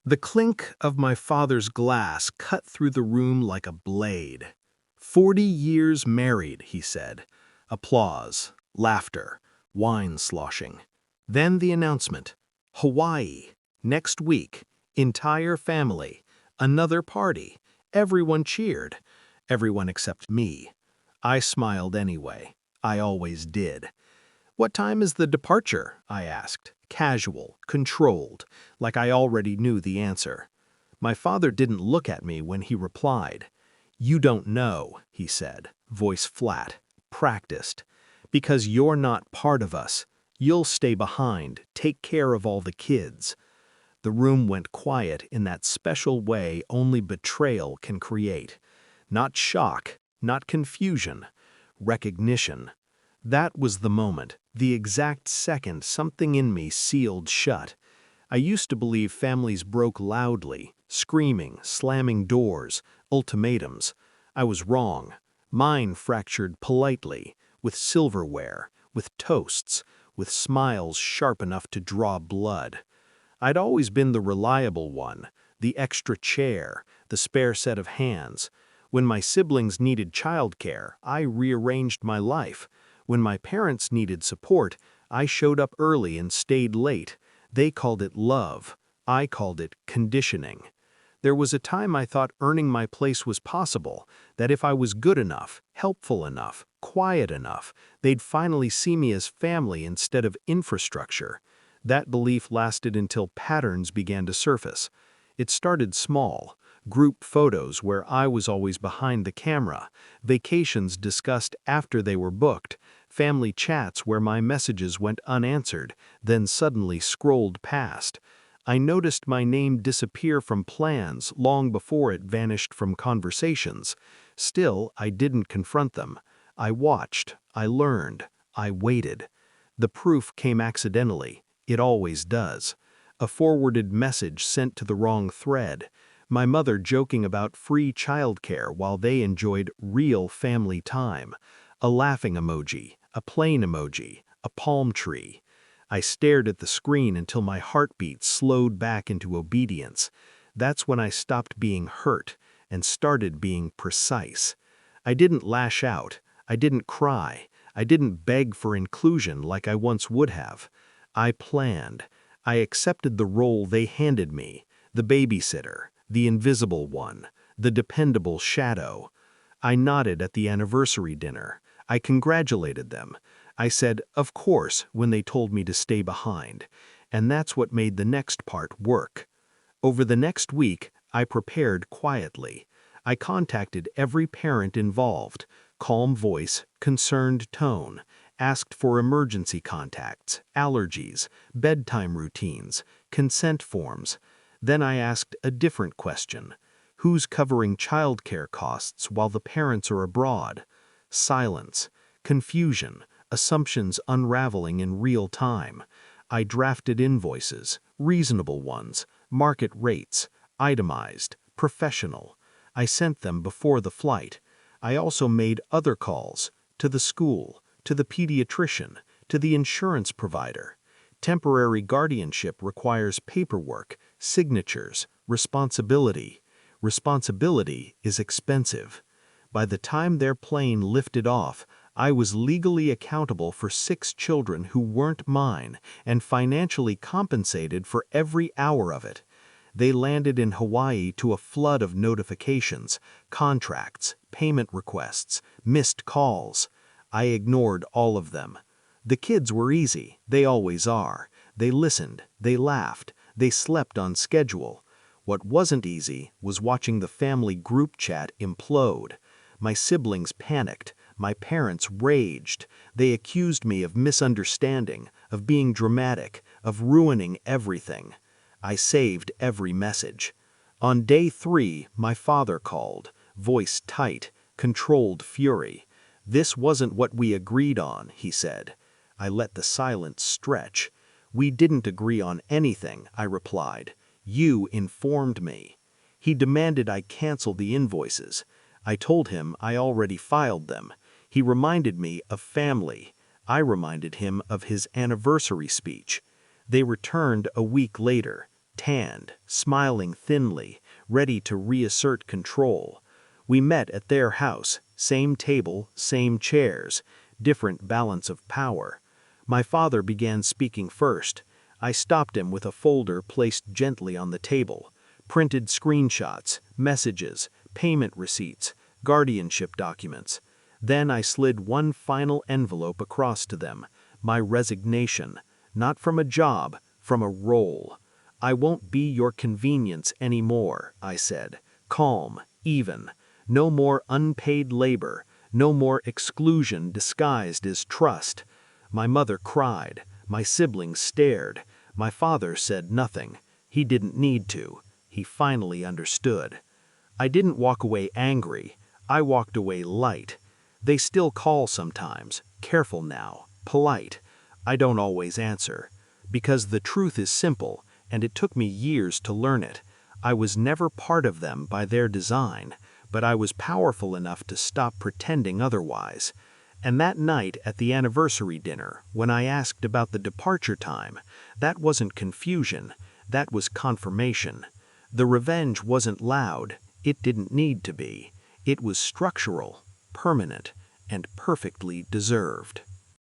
The clink of my father's glass cut through the room like a blade. 40 years married, he said. Applause, laughter, wine sloshing. Then the announcement. Hawaii, next week, entire family, another party. Everyone cheered. Everyone except me. I smiled anyway. I always did. "What time is the departure?" I asked, casual, controlled, like I already knew the answer. My father didn't look at me when he replied. "You don't know," he said, voice flat, practiced. "Because you're not part of us. You'll stay behind, take care of all the kids." The room went quiet in that special way only betrayal can create. Not shock, not confusion, recognition. That was the moment, the exact second something in me sealed shut. I used to believe families broke loudly, screaming, slamming doors, ultimatums. I was wrong. Mine fractured politely, with silverware, with toasts, with smiles sharp enough to draw blood. I'd always been the reliable one, the extra chair, the spare set of hands. When my siblings needed childcare, I rearranged my life. When my parents needed support, I showed up early and stayed late. They called it love. I called it conditioning. There was a time I thought earning my place was possible, that if I was good enough, helpful enough, quiet enough, they'd finally see me as family instead of infrastructure. That belief lasted until patterns began to surface. It started small. Group photos where I was always behind the camera, vacations discussed after they were booked, family chats where my messages went unanswered, then suddenly scrolled past. I noticed my name disappear from plans long before it vanished from conversations. Still, I didn't confront them. I watched, I learned, I waited. The proof came accidentally. It always does. A forwarded message sent to the wrong thread. My mother joking about free childcare while they enjoyed real family time. A laughing emoji, a plain emoji, a palm tree. I stared at the screen until my heartbeat slowed back into obedience. That's when I stopped being hurt and started being precise. I didn't lash out. I didn't cry. I didn't beg for inclusion like I once would have. I planned. I accepted the role they handed me, the babysitter, the invisible one, the dependable shadow. I nodded at the anniversary dinner. I congratulated them. I said, of course, when they told me to stay behind. And that's what made the next part work. Over the next week, I prepared quietly. I contacted every parent involved, calm voice, concerned tone, asked for emergency contacts, allergies, bedtime routines, consent forms. Then I asked a different question. Who's covering childcare costs while the parents are abroad? Silence, confusion, assumptions unraveling in real time. I drafted invoices, reasonable ones, market rates, itemized, professional. I sent them before the flight. I also made other calls, to the school, to the pediatrician, to the insurance provider. Temporary guardianship requires paperwork, signatures, responsibility. Responsibility is expensive. By the time their plane lifted off, I was legally accountable for 6 children who weren't mine and financially compensated for every hour of it. They landed in Hawaii to a flood of notifications, contracts, payment requests, missed calls. I ignored all of them. The kids were easy, they always are. They listened, they laughed, they slept on schedule. What wasn't easy was watching the family group chat implode. My siblings panicked, my parents raged. They accused me of misunderstanding, of being dramatic, of ruining everything. I saved every message. On day 3, my father called, voice tight, controlled fury. "This wasn't what we agreed on," he said. I let the silence stretch. "We didn't agree on anything," I replied. "You informed me." He demanded I cancel the invoices. I told him I already filed them. He reminded me of family. I reminded him of his anniversary speech. They returned a week later. tanned, smiling thinly, ready to reassert control. We met at their house, same table, same chairs, different balance of power. My father began speaking first. I stopped him with a folder placed gently on the table. Printed screenshots, messages, payment receipts, guardianship documents. Then I slid one final envelope across to them, my resignation, not from a job, from a role. I won't be your convenience anymore, I said, calm, even. No more unpaid labor, no more exclusion disguised as trust. My mother cried, my siblings stared, my father said nothing. He didn't need to. He finally understood. I didn't walk away angry. I walked away light. They still call sometimes, careful now, polite. I don't always answer. Because the truth is simple, and it took me years to learn it. I was never part of them by their design, but I was powerful enough to stop pretending otherwise. And that night at the anniversary dinner, when I asked about the departure time, that wasn't confusion, that was confirmation. The revenge wasn't loud, it didn't need to be. It was structural, permanent, and perfectly deserved.